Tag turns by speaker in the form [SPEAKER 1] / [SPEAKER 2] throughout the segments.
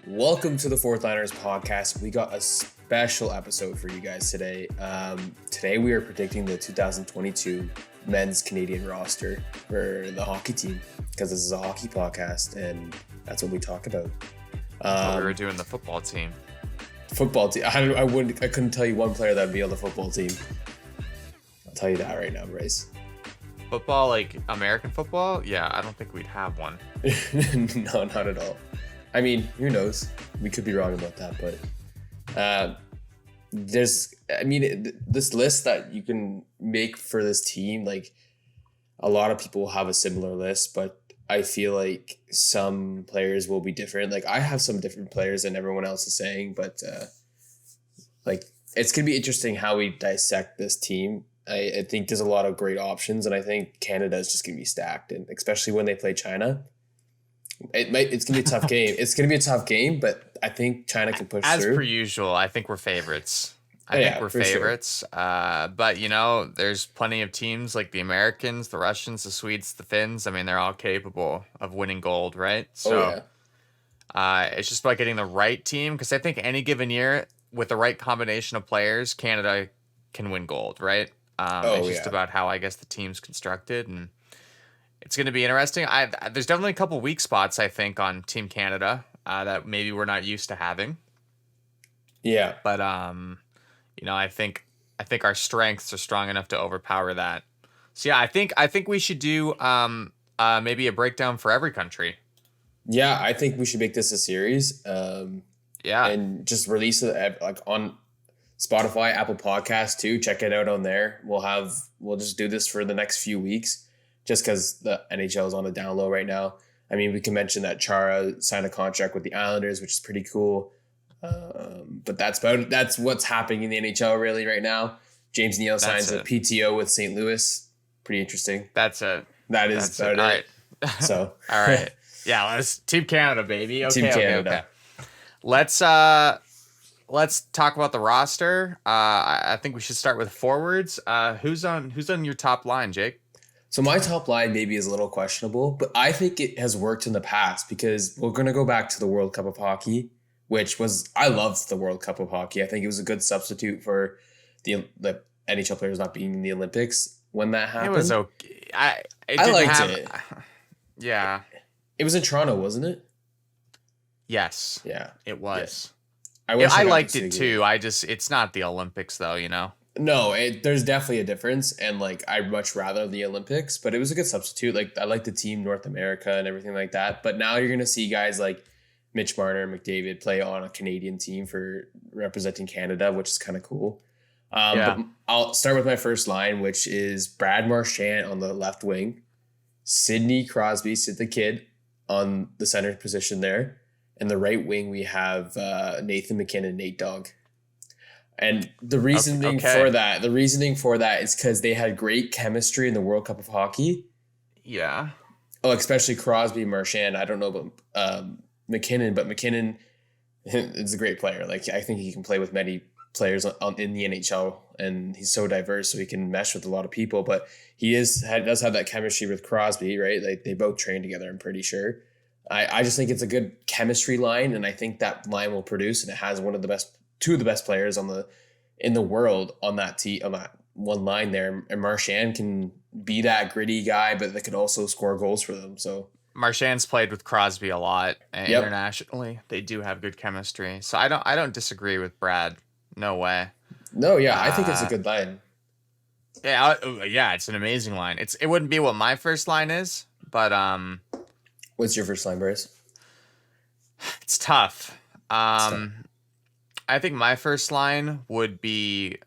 [SPEAKER 1] Welcome to the Fourth Liners podcast. We got a special episode for you guys today. Today we are predicting the 2022 men's Canadian roster for the hockey team because this is a hockey podcast and that's what we talk about.
[SPEAKER 2] We were doing the football team.
[SPEAKER 1] Football team. I couldn't tell you one player that would be on the football team. I'll tell you that right now, Bryce.
[SPEAKER 2] Football, like American football? Yeah, I don't think we'd have one.
[SPEAKER 1] No, not at all. I mean, who knows? We could be wrong about that, but this list that you can make for this team, like a lot of people have a similar list, but I feel like some players will be different. Like I have some different players than everyone else is saying, but like it's going to be interesting how we dissect this team. I think there's a lot of great options, and I think Canada is just going to be stacked, and especially when they play China. It's gonna be a tough game. It's gonna be a tough game, but I think China can push
[SPEAKER 2] through.
[SPEAKER 1] As
[SPEAKER 2] per usual, I think we're favorites. I think we're favorites. Sure. But there's plenty of teams like the Americans, the Russians, the Swedes, the Finns. I mean, they're all capable of winning gold, right? So it's just about getting the right team, because I think any given year with the right combination of players, Canada can win gold, right? It's just about how I guess the team's constructed, and it's going to be interesting. There's definitely a couple weak spots, I think, on Team Canada that maybe we're not used to having.
[SPEAKER 1] Yeah.
[SPEAKER 2] But, I think our strengths are strong enough to overpower that. So, yeah, I think we should do maybe a breakdown for every country.
[SPEAKER 1] Yeah, I think we should make this a series. And just release it like on Spotify, Apple Podcast too. Check it out on there. We'll just do this for the next few weeks. Just because the NHL is on the down low right now. I mean, we can mention that Chara signed a contract with the Islanders, which is pretty cool. But that's what's happening in the NHL really right now. James Neal signs a PTO with St. Louis. Pretty interesting.
[SPEAKER 2] That is about it. All right.
[SPEAKER 1] So
[SPEAKER 2] all right. Yeah, let's Team Canada, baby. Okay,
[SPEAKER 1] Team Canada.
[SPEAKER 2] Okay. Let's talk about the roster. I think we should start with forwards. Who's on your top line, Jake?
[SPEAKER 1] So my top line maybe is a little questionable, but I think it has worked in the past because we're going to go back to the World Cup of Hockey, I loved the World Cup of Hockey. I think it was a good substitute for the NHL players not being in the Olympics when that happened.
[SPEAKER 2] It was okay. I
[SPEAKER 1] liked it.
[SPEAKER 2] Yeah.
[SPEAKER 1] It was in Toronto, wasn't it?
[SPEAKER 2] Yes.
[SPEAKER 1] Yeah.
[SPEAKER 2] It was.
[SPEAKER 1] Yes.
[SPEAKER 2] I liked it too. It's not the Olympics though,
[SPEAKER 1] No, there's definitely a difference, and I'd much rather the Olympics, but it was a good substitute. I like the team North America and everything like that. But now you're gonna see guys like Mitch Marner, Mcdavid play on a Canadian team for representing Canada, which is kind of cool. But I'll start with my first line, which is Brad Marchand on the left wing, Sidney Crosby, Sid the Kid, on the center position there, and the right wing we have Nathan McKinnon, Nate Dogg. And the reasoning for that is because they had great chemistry in the World Cup of Hockey.
[SPEAKER 2] Yeah.
[SPEAKER 1] Oh, especially Crosby, Marchand. I don't know about McKinnon, but McKinnon is a great player. I think he can play with many players in the NHL, and he's so diverse, so he can mesh with a lot of people. But he does have that chemistry with Crosby, right? They both train together, I'm pretty sure. I just think it's a good chemistry line, and I think that line will produce, and it has two of the best players in the world on that one line there, and Marchand can be that gritty guy, but that could also score goals for them. So
[SPEAKER 2] Marchand's played with Crosby a lot internationally. They do have good chemistry, so I don't disagree with Brad. No way.
[SPEAKER 1] No, yeah, I think it's a good line.
[SPEAKER 2] Yeah, it's an amazing line. It wouldn't be what my first line is, but
[SPEAKER 1] what's your first line, Bryce?
[SPEAKER 2] It's tough. I think my first line would be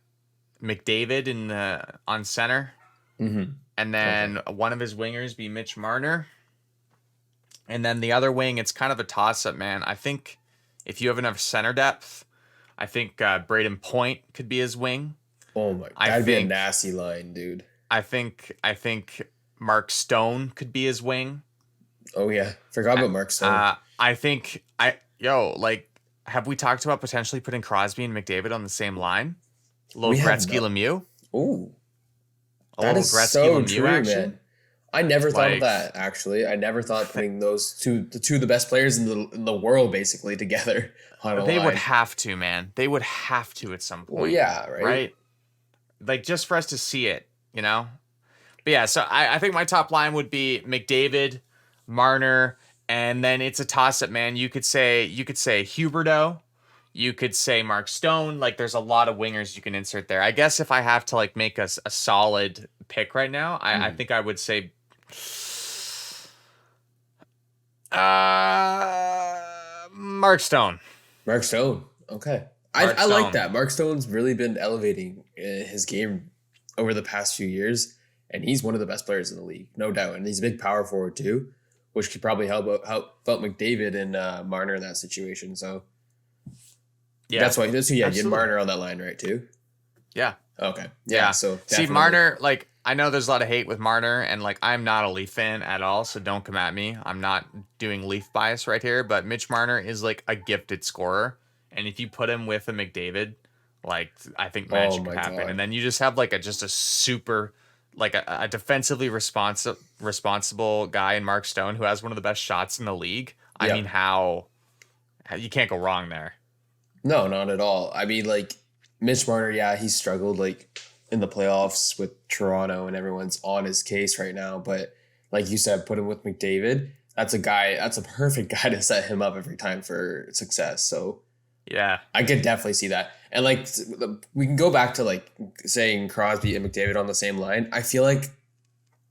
[SPEAKER 2] McDavid on center, and then one of his wingers be Mitch Marner, and then the other wing, it's kind of a toss-up, man. I think if you have enough center depth, I think Brayden Point could be his wing.
[SPEAKER 1] Oh my, that'd be a nasty line, dude.
[SPEAKER 2] I think Mark Stone could be his wing.
[SPEAKER 1] Oh yeah, forgot about Mark Stone.
[SPEAKER 2] Have we talked about potentially putting Crosby and McDavid on the same line? A little Gretzky Lemieux?
[SPEAKER 1] Ooh. That is so true, man. I never thought of
[SPEAKER 2] Like,
[SPEAKER 1] that, actually. I never thought putting the two of the best players in the world basically together on a
[SPEAKER 2] they would
[SPEAKER 1] line.
[SPEAKER 2] have to, man. They would have to at some
[SPEAKER 1] Well,
[SPEAKER 2] point,
[SPEAKER 1] yeah, right?
[SPEAKER 2] right? Like, just for us to see it, you know? But yeah, so I think my top line would be McDavid, Marner, and then it's a toss-up, man. You could say Huberdeau. You could say Mark Stone. Like, there's a lot of wingers you can insert there. I guess if I have to, like, make a solid pick right now, I think I would say Mark Stone.
[SPEAKER 1] Mark Stone. Okay.
[SPEAKER 2] Mark
[SPEAKER 1] I like
[SPEAKER 2] Stone.
[SPEAKER 1] that. Mark Stone's really been elevating his game over the past few years, and he's one of the best players in the league, no doubt. And he's a big power forward too, which could probably help out McDavid and Marner in that situation. So
[SPEAKER 2] Yeah.
[SPEAKER 1] that's who you had
[SPEAKER 2] Absolutely.
[SPEAKER 1] Marner on that line, right, too?
[SPEAKER 2] Yeah.
[SPEAKER 1] Okay. Yeah. So
[SPEAKER 2] see,
[SPEAKER 1] definitely.
[SPEAKER 2] Marner, like, I know there's a lot of hate with Marner, and like, I'm not a Leaf fan at all, so don't come at me. I'm not doing Leaf bias right here, but Mitch Marner is like a gifted scorer, and if you put him with a McDavid, like, I think magic could happen.
[SPEAKER 1] God.
[SPEAKER 2] And then you just have like a super, like a defensively responsible guy in Mark Stone who has one of the best shots in the league. I mean, how you can't go wrong there.
[SPEAKER 1] No, not at all. I mean, like, Mitch Marner, yeah, he struggled like in the playoffs with Toronto, and everyone's on his case right now. But like you said, put him with McDavid. That's a perfect guy to set him up every time for success. So
[SPEAKER 2] yeah,
[SPEAKER 1] I could definitely see that. And like, we can go back to like saying Crosby and McDavid on the same line. I feel like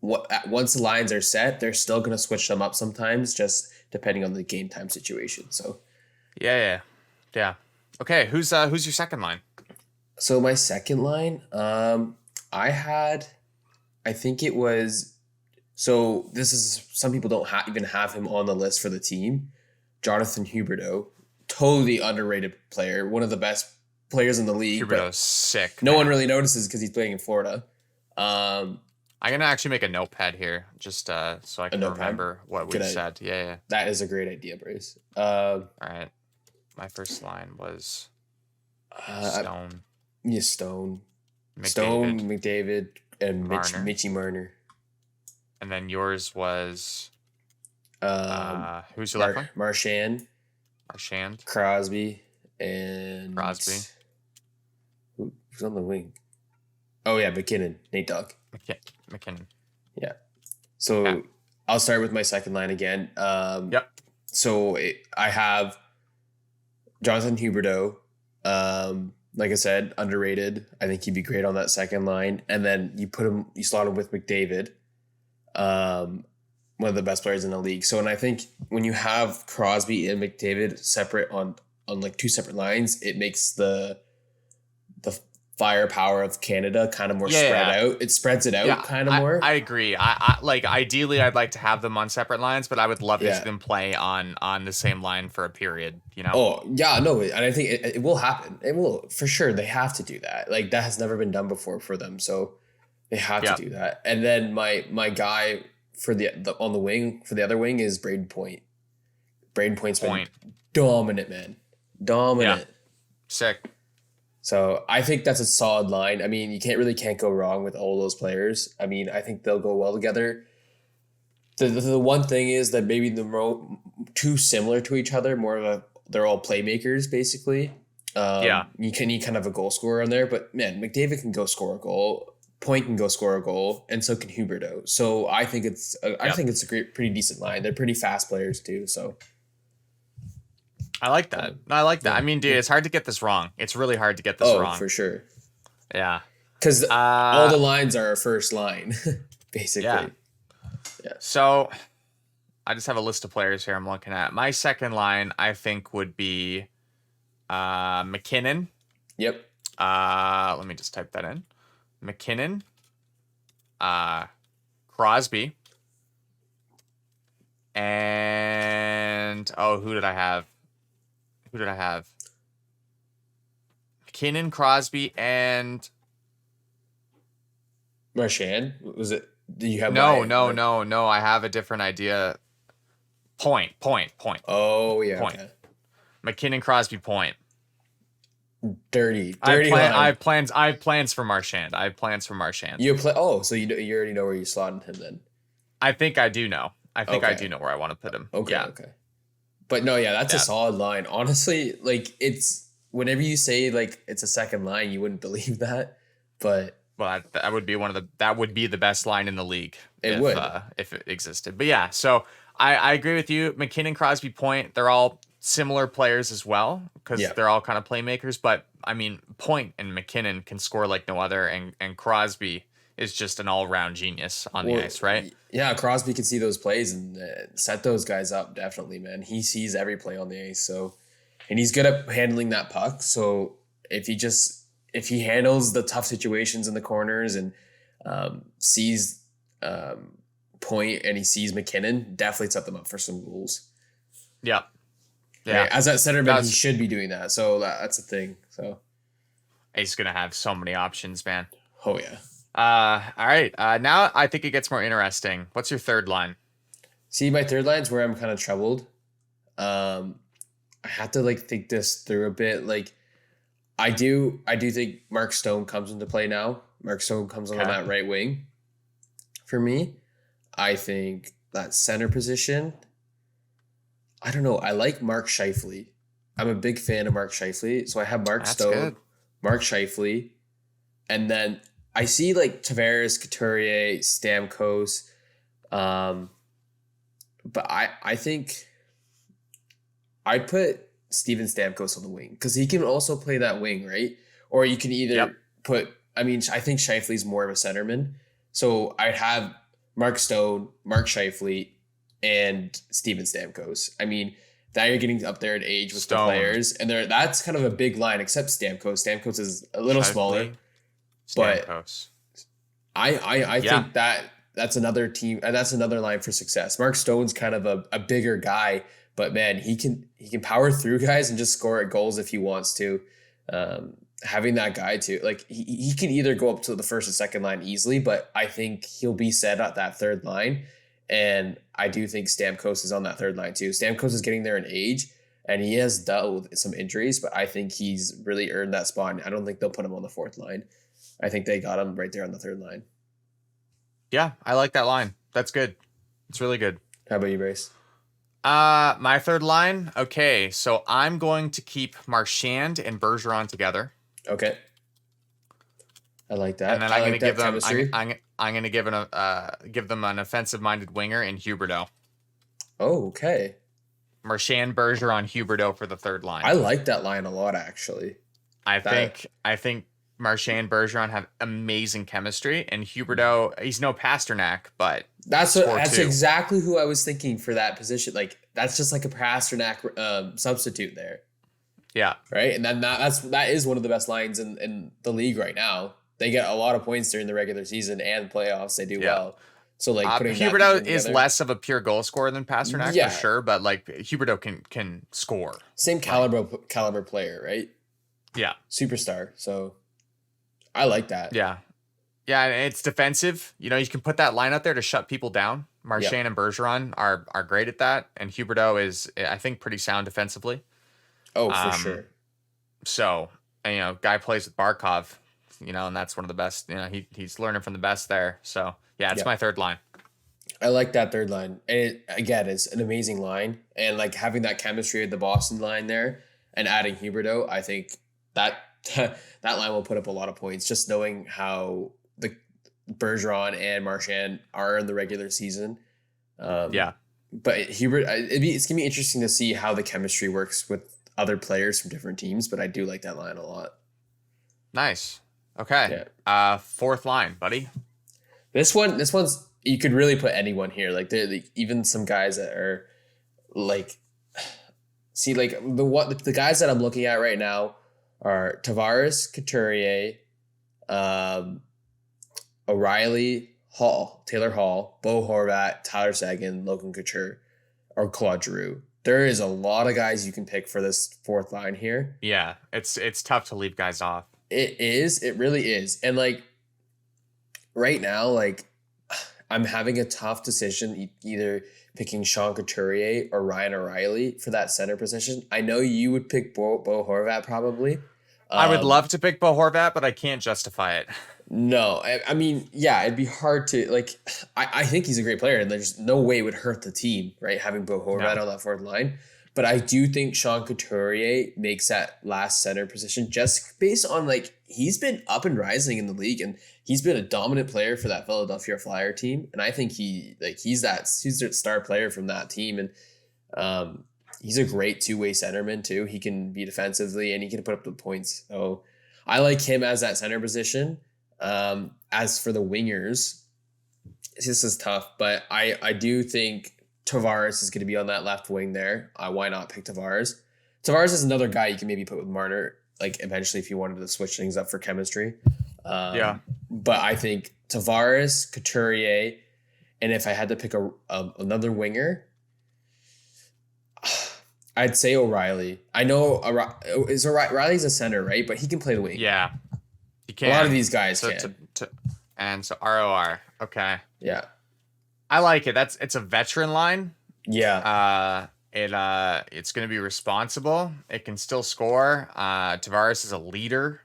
[SPEAKER 1] once the lines are set, they're still going to switch them up sometimes, just depending on the game time situation. So
[SPEAKER 2] yeah. Okay, who's your second line?
[SPEAKER 1] So my second line, I think it was, so this is, some people don't even have him on the list for the team. Jonathan Huberdeau, totally underrated player, one of the best players in the league.
[SPEAKER 2] Huberdeau's sick.
[SPEAKER 1] No one really notices because he's playing in Florida.
[SPEAKER 2] I'm gonna actually make a notepad here, just so I can remember what we said. Yeah.
[SPEAKER 1] That is a great idea, Bryce.
[SPEAKER 2] All right, my first line was Stone.
[SPEAKER 1] Stone,
[SPEAKER 2] McDavid,
[SPEAKER 1] and
[SPEAKER 2] Marner.
[SPEAKER 1] Mitchie Marner.
[SPEAKER 2] And then yours was who's your left one?
[SPEAKER 1] Marchand, Crosby, and who's on the wing? Oh yeah, McKinnon, Nate Dogg.
[SPEAKER 2] McKinnon.
[SPEAKER 1] Yeah. So I'll start with my second line again.
[SPEAKER 2] Yep.
[SPEAKER 1] So I have Jonathan Huberdeau. Like I said, underrated. I think he'd be great on that second line. And then you slot him with McDavid, one of the best players in the league. So, and I think when you have Crosby and McDavid separate on like two separate lines, it makes the firepower of Canada kind of more spread out. It spreads it out kind of more.
[SPEAKER 2] I agree. I like, ideally I'd like to have them on separate lines, but I would love to see them play on the same line for a period, you know?
[SPEAKER 1] Oh, yeah, no, and I think it will happen. It will, for sure. They have to do that. Like, that has never been done before for them, so they have to do that. And then my guy for the on the wing, for the other wing, is Braden Point. Braden Point's been dominant, man. Dominant.
[SPEAKER 2] Yeah. Sick.
[SPEAKER 1] So I think that's a solid line. I mean, you can't go wrong with all those players. I mean, I think they'll go well together. The one thing is that maybe they're too similar to each other. They're all playmakers basically. You need kind of a goal scorer on there, but man, McDavid can go score a goal. Point can go score a goal, and so can Huberdeau. So I think it's a pretty decent line. They're pretty fast players too. So.
[SPEAKER 2] I like that. I mean, dude, it's hard to get this wrong. It's really hard to get this wrong.
[SPEAKER 1] Oh, for sure.
[SPEAKER 2] Yeah.
[SPEAKER 1] Because all the lines are our first line, basically.
[SPEAKER 2] Yeah. So I just have a list of players here I'm looking at. My second line, I think, would be McKinnon.
[SPEAKER 1] Yep.
[SPEAKER 2] Let me just type that in. McKinnon. Crosby. And who did I have? McKinnon, Crosby, and
[SPEAKER 1] Marchand? Was it? Do you have
[SPEAKER 2] no? I have a different idea. Point.
[SPEAKER 1] Oh yeah.
[SPEAKER 2] Point.
[SPEAKER 1] Okay.
[SPEAKER 2] McKinnon, Crosby, Point.
[SPEAKER 1] Dirty.
[SPEAKER 2] I have plans for Marchand.
[SPEAKER 1] So you already know where you're slotting him then.
[SPEAKER 2] I think I do know. I think I
[SPEAKER 1] Okay.
[SPEAKER 2] do know where I want to put him.
[SPEAKER 1] Okay.
[SPEAKER 2] Yeah.
[SPEAKER 1] Okay. But no, yeah, that's a solid line. Honestly, like it's whenever you say like it's a second line, you wouldn't believe that, but
[SPEAKER 2] Well, that would be that would be the best line in the league
[SPEAKER 1] it would.
[SPEAKER 2] if it existed. But yeah, so I agree with you. McKinnon, Crosby, Point, they're all similar players as well because
[SPEAKER 1] Yeah.
[SPEAKER 2] they're all kind of playmakers. But I mean, Point and McKinnon can score like no other, and Crosby is just an all-round genius on the ice, right?
[SPEAKER 1] Yeah, Crosby can see those plays and set those guys up. Definitely, man. He sees every play on the ice, so and he's good at handling that puck. So if he handles the tough situations in the corners and sees Point and he sees McKinnon, definitely set them up for some goals.
[SPEAKER 2] Yeah, yeah.
[SPEAKER 1] Right? As that centerman, he should be doing that. So that's the thing. So
[SPEAKER 2] he's gonna have so many options, man.
[SPEAKER 1] Oh yeah.
[SPEAKER 2] All right. Now I think it gets more interesting. What's your third line?
[SPEAKER 1] See, my third line's where I'm kind of troubled. I have to like think this through a bit. Like, I do think Mark Stone comes into play now. Mark Stone comes on that right wing. For me, I think that center position. I don't know. I like Mark Scheifele. I'm a big fan of Mark Scheifele, so I have Mark Stone, good. Mark Scheifele, and then I see like Tavares, Couturier, Stamkos, but I think I'd put Steven Stamkos on the wing because he can also play that wing, right? Or you can either put. I mean, I think Scheifele's more of a centerman, so I'd have Mark Stone, Mark Scheifele, and Steven Stamkos. I mean, that you're getting up there in age with the players, and that's kind of a big line. Except Stamkos. Stamkos is a little smaller.
[SPEAKER 2] Stamkos.
[SPEAKER 1] But I think that's another team, and that's another line for success. Mark Stone's kind of a bigger guy, but man, he can power through guys and just score at goals if he wants to. Having that guy too, like he can either go up to the first and second line easily, but I think he'll be set at that third line. And I do think Stamkos is on that third line too. Stamkos is getting there in age, and he has dealt with some injuries, but I think he's really earned that spot. I don't think they'll put him on the fourth line. I think they got him right there on the third line.
[SPEAKER 2] Yeah, I like that line. That's good. It's really good.
[SPEAKER 1] How about you, Bryce?
[SPEAKER 2] My third line. Okay, so I'm going to keep Marchand and Bergeron together.
[SPEAKER 1] Okay. I like that.
[SPEAKER 2] And then I'm going to give them. I'm going to give them an offensive-minded winger in Huberdeau.
[SPEAKER 1] Oh, okay.
[SPEAKER 2] Marchand, Bergeron, Huberdeau for the third line.
[SPEAKER 1] I like that line a lot, actually.
[SPEAKER 2] I think Marchand, Bergeron have amazing chemistry, and Huberdeau, he's no Pasternak, but
[SPEAKER 1] that's exactly who I was thinking for that position. Like that's just like a Pasternak substitute there.
[SPEAKER 2] Yeah.
[SPEAKER 1] Right, and then that is one of the best lines in the league right now. They get a lot of points during the regular season and playoffs. They do well. So like putting
[SPEAKER 2] Huberdeau is less of a pure goal scorer than Pasternak for sure, but like Huberdeau can score.
[SPEAKER 1] Same caliber player, right?
[SPEAKER 2] Yeah,
[SPEAKER 1] superstar. So I like that.
[SPEAKER 2] Yeah, and it's defensive. You know, you can put that line out there to shut people down. Marchand and Bergeron are great at that, and Huberdeau is, I think, pretty sound defensively.
[SPEAKER 1] Oh, for sure.
[SPEAKER 2] So, and, you know, guy plays with Barkov, you know, and that's one of the best. You know, he's learning from the best there. So, yeah, it's my third line.
[SPEAKER 1] I like that third line. And it's an amazing line. And like having that chemistry of the Boston line there and adding Huberdeau, I think that line will put up a lot of points. Just knowing how the Bergeron and Marchand are in the regular season. But Hubert, it's going to be interesting to see how the chemistry works with other players from different teams, but I do like that line a lot.
[SPEAKER 2] Nice. Okay. Yeah. Fourth line, buddy.
[SPEAKER 1] This one's you could really put anyone here. Like even some guys that are like, see, like the guys that I'm looking at right now are Tavares, Couturier, O'Reilly, Taylor Hall, Bo Horvat, Tyler Seguin, Logan Couture, or Claude Giroux. There is a lot of guys you can pick for this fourth line here.
[SPEAKER 2] Yeah, it's tough to leave guys off.
[SPEAKER 1] It is. It really is. And like right now, like I'm having a tough decision either picking Sean Couturier or Ryan O'Reilly for that center position. I know you would pick Bo Horvat probably.
[SPEAKER 2] I would love to pick Bo Horvat, but I can't justify it.
[SPEAKER 1] No, I mean, yeah, it'd be hard to like. I think he's a great player, and there's no way it would hurt the team, right? Having Bo Horvat on that fourth line, but I do think Sean Couturier makes that last center position just based on like he's been up and rising in the league, and he's been a dominant player for that Philadelphia Flyer team, and I think he's the star player from that team, and he's a great two-way centerman too. He can be defensively and he can put up the points. So I like him as that center position. As for the wingers, this is tough, but I do think Tavares is going to be on that left wing there. Why not pick Tavares? Tavares is another guy you can maybe put with Marner, like eventually if you wanted to switch things up for chemistry. But I think Tavares, Couturier, and if I had to pick another winger, I'd say O'Reilly. I know O'Reilly's a center, right? But he can play the wing.
[SPEAKER 2] Yeah. You can.
[SPEAKER 1] A lot of these guys can.
[SPEAKER 2] So ROR. Okay.
[SPEAKER 1] Yeah.
[SPEAKER 2] I like it. It's a veteran line.
[SPEAKER 1] Yeah.
[SPEAKER 2] It's going to be responsible. It can still score. Tavares is a leader.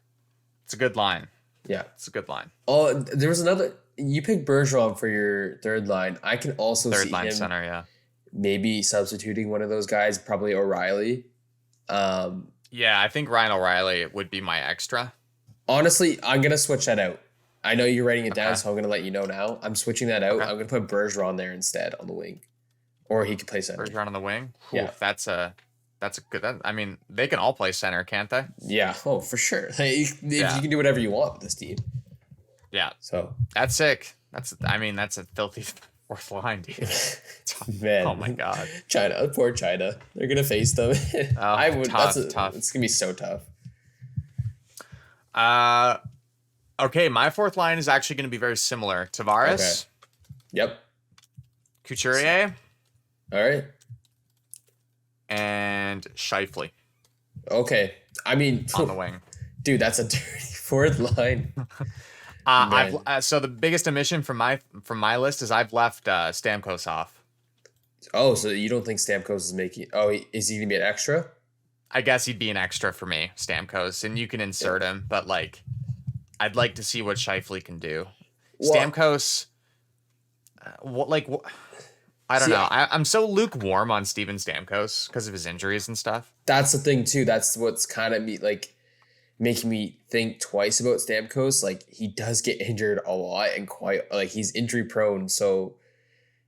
[SPEAKER 2] It's a good line.
[SPEAKER 1] Yeah.
[SPEAKER 2] It's a good line.
[SPEAKER 1] Oh, there was another. You picked Bergeron for your third line. I can also see
[SPEAKER 2] line
[SPEAKER 1] him
[SPEAKER 2] center. Yeah.
[SPEAKER 1] Maybe substituting one of those guys. Probably O'Reilly.
[SPEAKER 2] Yeah, I think Ryan O'Reilly would be my extra.
[SPEAKER 1] Honestly, I'm going to switch that out. I know you're writing it down, so I'm going to let you know now. I'm switching that out. Okay. I'm going to put Bergeron there instead on the wing. Or he could play center.
[SPEAKER 2] Bergeron on the wing?
[SPEAKER 1] Yeah.
[SPEAKER 2] Oof, that's a good... I mean, they can all play center, can't they?
[SPEAKER 1] Yeah. Oh, for sure. You can do whatever you want with this team.
[SPEAKER 2] Yeah.
[SPEAKER 1] So.
[SPEAKER 2] That's sick. That's a filthy fourth line, dude.
[SPEAKER 1] Man.
[SPEAKER 2] Oh, my God.
[SPEAKER 1] China. Poor China. They're going to face them.
[SPEAKER 2] Tough.
[SPEAKER 1] It's going to be so tough.
[SPEAKER 2] Okay, my fourth line is actually going to be very similar. Tavares.
[SPEAKER 1] Okay. Yep.
[SPEAKER 2] Couturier.
[SPEAKER 1] All right.
[SPEAKER 2] And Scheifele.
[SPEAKER 1] Okay. I mean,
[SPEAKER 2] on the wing.
[SPEAKER 1] Dude, that's a dirty fourth line.
[SPEAKER 2] So the biggest omission from my list is I've left Stamkos off.
[SPEAKER 1] Oh, so you don't think Stamkos is making... Oh, is he going to be an extra?
[SPEAKER 2] I guess he'd be an extra for me, Stamkos, and you can insert him, but like, I'd like to see what Scheifele can do. Stamkos, I don't know. I'm so lukewarm on Steven Stamkos because of his injuries and stuff.
[SPEAKER 1] That's the thing too. That's what's kind of making me think twice about Stamkos. Like he does get injured a lot and he's injury prone. So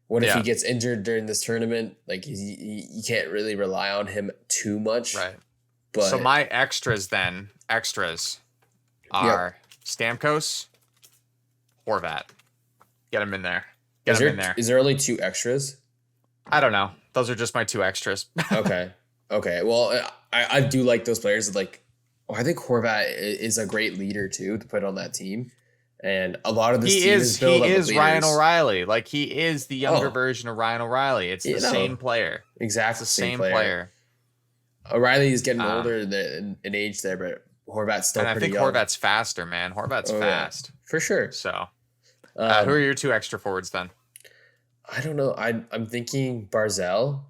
[SPEAKER 1] what if he gets injured during this tournament? Like you can't really rely on him too much.
[SPEAKER 2] Right.
[SPEAKER 1] But
[SPEAKER 2] so my extras are Stamkos, Horvat. Get him in there.
[SPEAKER 1] Is there only two extras?
[SPEAKER 2] I don't know. Those are just my two extras.
[SPEAKER 1] Okay. Well, I do like those players. Like, I think Horvat is a great leader too to put on that team. And a lot of this team is built up with leaders.
[SPEAKER 2] Ryan O'Reilly. Like he is the younger version of Ryan O'Reilly. It's the same player.
[SPEAKER 1] Exactly.
[SPEAKER 2] It's the same player.
[SPEAKER 1] O'Reilly is getting older in age there, but Horvat's still pretty young.
[SPEAKER 2] And I think Horvat's faster, man. Horvat's fast.
[SPEAKER 1] Yeah. For sure.
[SPEAKER 2] So, who are your two extra forwards then?
[SPEAKER 1] I don't know. I'm thinking Barzal.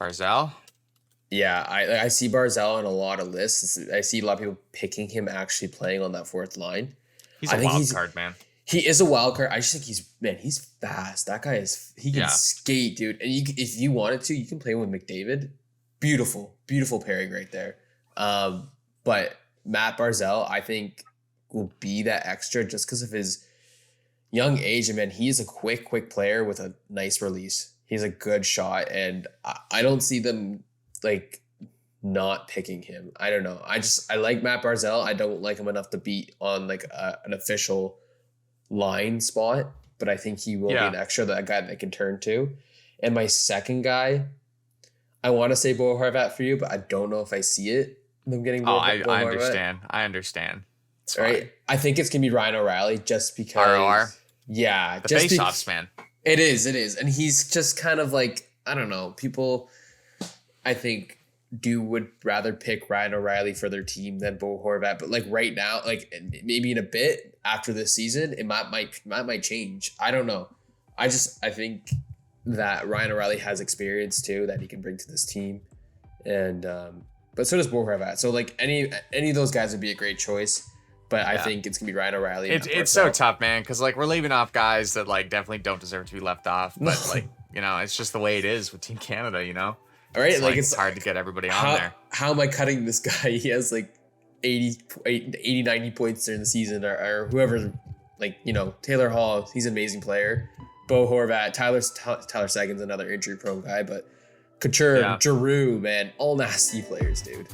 [SPEAKER 2] Barzal?
[SPEAKER 1] Yeah, I see Barzal on a lot of lists. I see a lot of people picking him actually playing on that fourth line.
[SPEAKER 2] He's a wild card, man.
[SPEAKER 1] He is a wild card. I just think he's fast. That guy he can skate, dude. And if you wanted to, you can play with McDavid. Beautiful pairing right there. But Matt Barzal, I think, will be that extra just because of his young age. And man, he's a quick player with a nice release. He's a good shot, and I don't see them like not picking him. I don't know. I like Matt Barzal. I don't like him enough to beat on like an official line spot, but I think he will be an extra, that guy that can turn to. And my second guy, I want to say Bo Horvat for you, but I don't know if I see it. Them getting Bo
[SPEAKER 2] I
[SPEAKER 1] Horvat.
[SPEAKER 2] I understand. It's
[SPEAKER 1] right.
[SPEAKER 2] Fine.
[SPEAKER 1] I think it's gonna be Ryan O'Reilly just because.
[SPEAKER 2] ROR.
[SPEAKER 1] Yeah,
[SPEAKER 2] the face-offs, man.
[SPEAKER 1] It is, and he's just kind of like, I don't know. People, I think, would rather pick Ryan O'Reilly for their team than Bo Horvat. But like right now, like maybe in a bit after this season, it might change. I don't know. I think that Ryan O'Reilly has experience too that he can bring to this team, and but so does Bo Horvat. So like any of those guys would be a great choice. But I think it's going to be Ryan O'Reilly.
[SPEAKER 2] It's so tough, man, because, like, we're leaving off guys that, like, definitely don't deserve to be left off. But, like, you know, it's just the way it is with Team Canada, you know?
[SPEAKER 1] All right, it's
[SPEAKER 2] hard to get everybody on there.
[SPEAKER 1] How am I cutting this guy? He has, like, 80, 90 points during the season, or whoever, like, you know, Taylor Hall, he's an amazing player. Bo Horvat, Tyler Seguin's another injury-prone guy, but Couture, Giroux, man, all nasty players, dude.